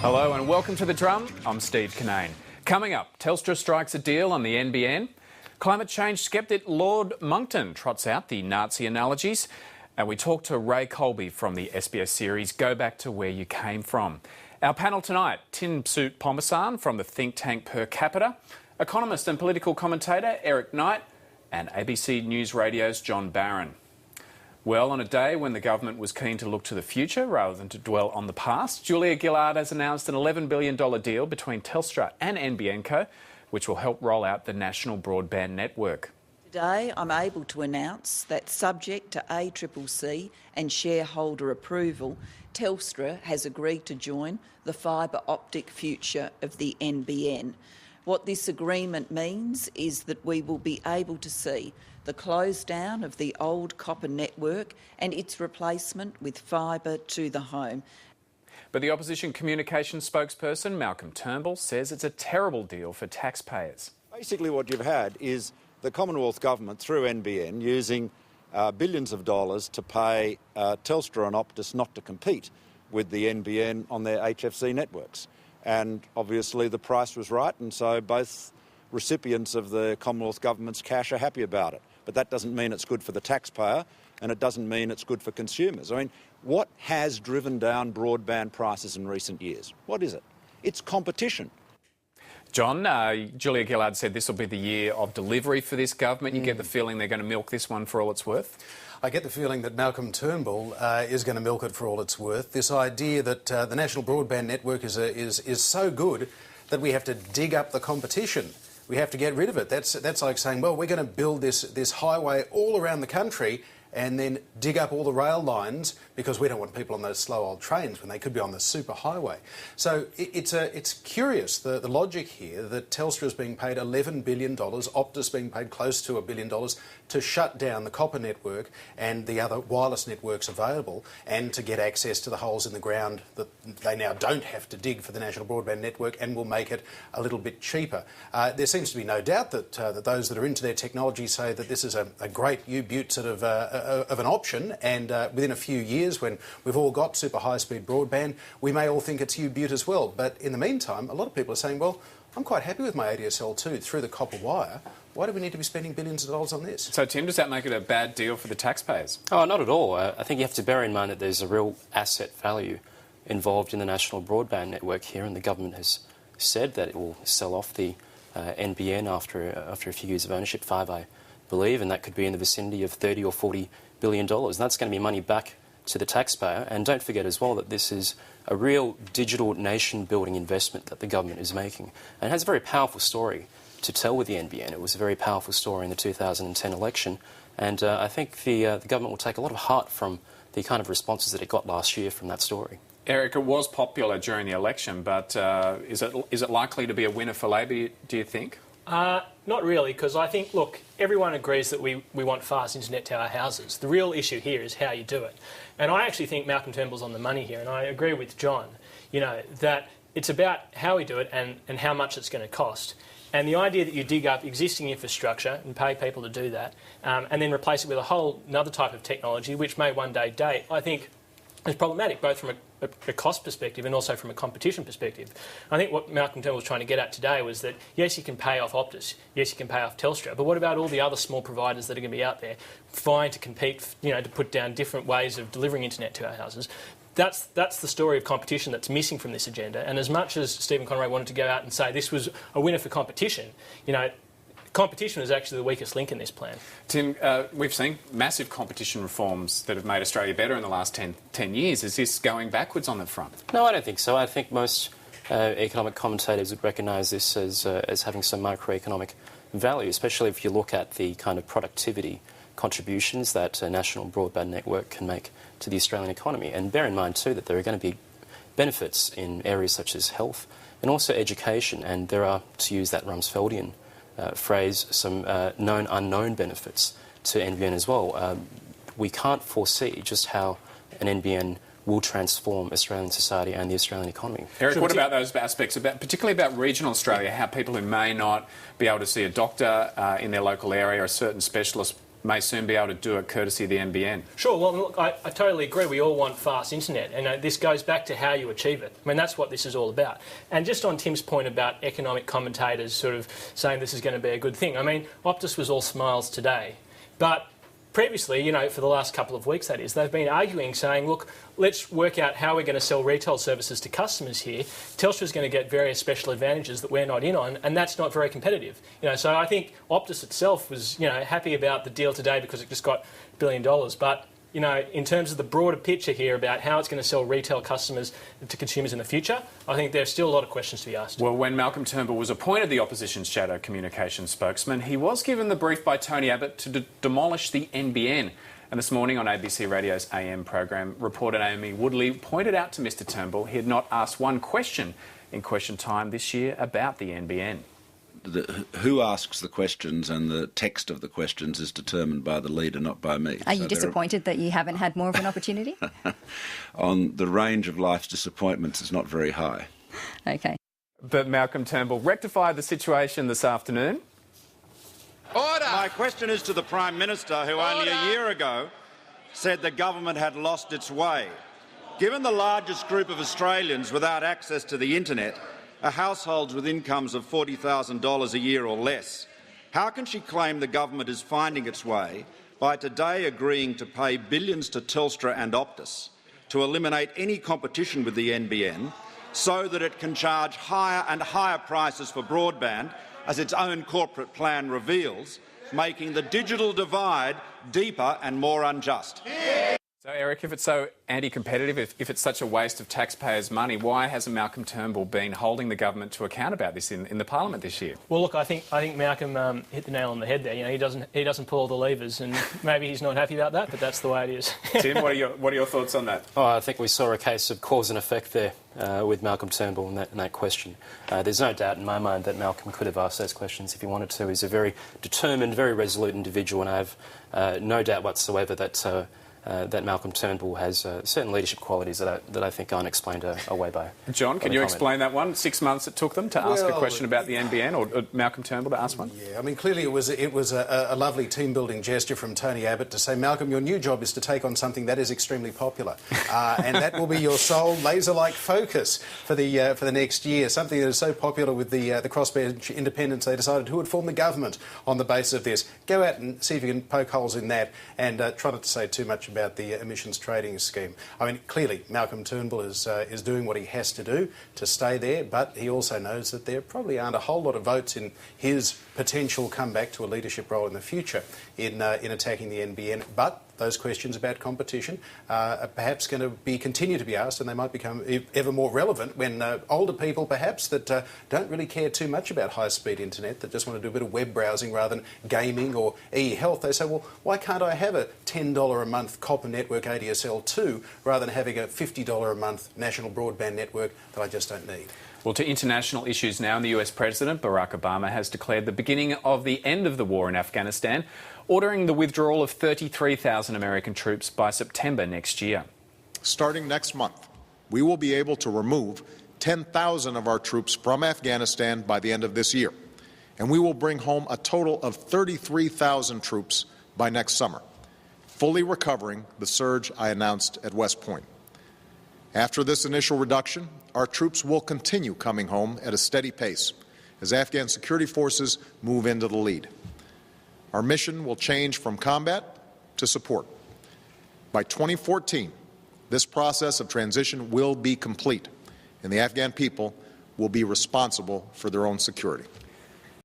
Hello and welcome to The Drum. I'm Steve Cannane. Coming up, Telstra strikes a deal on the NBN. Climate change skeptic Lord Monkton trots out the Nazi analogies. And we talk to Ray Colby from the SBS series Go Back to Where You Came From. Our panel tonight, Soutphommasane from the think tank Per Capita, economist and political commentator Eric Knight, and ABC News Radio's John Barron. Well, on a day when the government was keen to look to the future rather than to dwell on the past, Julia Gillard has announced an $11 billion deal between Telstra and NBN Co, which will help roll out the national broadband network. Today, I'm able to announce that, subject to ACCC and shareholder approval, Telstra has agreed to join the fibre optic future of the NBN. What this agreement means is that we will be able to see the close down of the old copper network and its replacement with fibre to the home. But the opposition communications spokesperson, Malcolm Turnbull, says it's a terrible deal for taxpayers. Basically what you've had is the Commonwealth Government, through NBN, using billions of dollars to pay Telstra and Optus not to compete with the NBN on their HFC networks. And obviously the price was right, and so both recipients of the Commonwealth Government's cash are happy about it. But that doesn't mean it's good for the taxpayer, and it doesn't mean it's good for consumers. I mean, what has driven down broadband prices in recent years? What is it? It's competition. John, Julia Gillard said this will be the year of delivery for this government. You get the feeling they're going to milk this one for all it's worth? I get the feeling that Malcolm Turnbull is going to milk it for all it's worth. This idea that the national broadband network is so good that we have to dig up the competition. We have to get rid of it. That's like saying, well, we're going to build this highway all around the country and then dig up all the rail lines because we don't want people on those slow old trains when they could be on the super highway. So it's curious, the logic here, that Telstra is being paid $11 billion, Optus being paid close to $1 billion to shut down the copper network and the other wireless networks available, and to get access to the holes in the ground that they now don't have to dig for the national broadband network, and will make it a little bit cheaper. There seems to be no doubt that those that are into their technology say that this is a great U-Butte sort of an option, and within a few years, when we've all got super high-speed broadband, we may all think it's U-Butte as well. But in the meantime, a lot of people are saying, well, I'm quite happy with my ADSL too through the copper wire. Why do we need to be spending billions of dollars on this? So, Tim, does that make it a bad deal for the taxpayers? Oh, not at all. I think you have to bear in mind that there's a real asset value involved in the national broadband network here, and the government has said that it will sell off the NBN after a few years of ownership, 5 I believe, and that could be in the vicinity of $30 or $40 billion. And that's going to be money back to the taxpayer. And don't forget as well that this is a real digital nation-building investment that the government is making. And it has a very powerful story to tell with the NBN. It was a very powerful story in the 2010 election. And I think the government will take a lot of heart from the kind of responses that it got last year from that story. Eric, it was popular during the election, but is it likely to be a winner for Labor, do you think? Not really, because I think, look, everyone agrees that we want fast internet to our houses. The real issue here is how you do it. And I actually think Malcolm Turnbull's on the money here, and I agree with John, that it's about how we do it and how much it's going to cost. And the idea that you dig up existing infrastructure and pay people to do that, and then replace it with a whole another type of technology, which may one day date, I think is problematic, both from a cost perspective and also from a competition perspective. I think what Malcolm Turnbull was trying to get at today was that, yes, you can pay off Optus, yes, you can pay off Telstra, but what about all the other small providers that are going to be out there vying to compete, to put down different ways of delivering internet to our houses? That's the story of competition that's missing from this agenda. And as much as Stephen Conway wanted to go out and say this was a winner for competition, competition is actually the weakest link in this plan. Tim, we've seen massive competition reforms that have made Australia better in the last 10 years. Is this going backwards on that front? No, I don't think so. I think most economic commentators would recognise this as having some macroeconomic value, especially if you look at the kind of productivity contributions that a national broadband network can make to the Australian economy. And bear in mind too that there are going to be benefits in areas such as health and also education, and there are, to use that Rumsfeldian phrase, some known unknown benefits to NBN as well. We can't foresee just how an NBN will transform Australian society and the Australian economy. Eric, what about those aspects, particularly about regional Australia, how people who may not be able to see a doctor in their local area, a certain specialist may soon be able to do it courtesy of the NBN. Sure, well, look, I totally agree. We all want fast internet, and this goes back to how you achieve it. I mean, that's what this is all about. And just on Tim's point about economic commentators sort of saying this is going to be a good thing, I mean, Optus was all smiles today, but previously, you know, for the last couple of weeks, that is, they've been arguing, saying, look, let's work out how we're going to sell retail services to customers here. Telstra's going to get various special advantages that we're not in on, and that's not very competitive. You know, so I think Optus itself was, you know, happy about the deal today because it just got $1 billion. But, you know, in terms of the broader picture here about how it's going to sell retail customers to consumers in the future, I think there's still a lot of questions to be asked. Well, when Malcolm Turnbull was appointed the opposition's shadow communications spokesman, he was given the brief by Tony Abbott to demolish the NBN. And this morning on ABC Radio's AM program, reporter Amy Woodley pointed out to Mr Turnbull he had not asked one question in Question Time this year about the NBN. Who asks the questions and the text of the questions is determined by the leader, not by me. Are you disappointed that you haven't had more of an opportunity? On the range of life's disappointments is not very high. OK. But Malcolm Turnbull rectified the situation this afternoon. Order! My question is to the Prime Minister, who only a year ago said the government had lost its way. Given the largest group of Australians without access to the internet are households with incomes of $40,000 a year or less, how can she claim the government is finding its way by today agreeing to pay billions to Telstra and Optus to eliminate any competition with the NBN so that it can charge higher and higher prices for broadband, as its own corporate plan reveals, making the digital divide deeper and more unjust? So, Eric, if it's so anti-competitive, if it's such a waste of taxpayers' money, why hasn't Malcolm Turnbull been holding the government to account about this in the Parliament this year? Well, look, I think Malcolm hit the nail on the head there. You know, he doesn't pull all the levers, and maybe he's not happy about that, but that's the way it is. Tim, what are your thoughts on that? Oh, I think we saw a case of cause and effect there with Malcolm Turnbull in that question. There's no doubt in my mind that Malcolm could have asked those questions if he wanted to. He's a very determined, very resolute individual, and I have no doubt whatsoever that Malcolm Turnbull has certain leadership qualities that I think aren't explained away by. John, can you explain that one? 6 months it took them to ask a question about the NBN, or Malcolm Turnbull to ask one? Yeah, I mean, clearly it was a lovely team-building gesture from Tony Abbott to say, Malcolm, your new job is to take on something that is extremely popular, and that will be your sole laser-like focus for the next year. Something that is so popular with the crossbench independents, they decided who would form the government on the basis of this. Go out and see if you can poke holes in that, and try not to say too much about the emissions trading scheme. I mean, clearly Malcolm Turnbull is doing what he has to do to stay there, but he also knows that there probably aren't a whole lot of votes in his potential comeback to a leadership role in the future in attacking the NBN. But those questions about competition are perhaps going to continue to be asked, and they might become ever more relevant when older people perhaps that don't really care too much about high-speed internet, that just want to do a bit of web browsing rather than gaming or e-health, they say, well, why can't I have a $10 a month copper network ADSL 2 rather than having a $50 a month national broadband network that I just don't need? Well, to international issues now, and the US President Barack Obama has declared the beginning of the end of the war in Afghanistan, ordering the withdrawal of 33,000 American troops by September next year. Starting next month, we will be able to remove 10,000 of our troops from Afghanistan by the end of this year, and we will bring home a total of 33,000 troops by next summer, fully recovering the surge I announced at West Point. After this initial reduction, our troops will continue coming home at a steady pace as Afghan security forces move into the lead. Our mission will change from combat to support. By 2014, this process of transition will be complete, and the Afghan people will be responsible for their own security.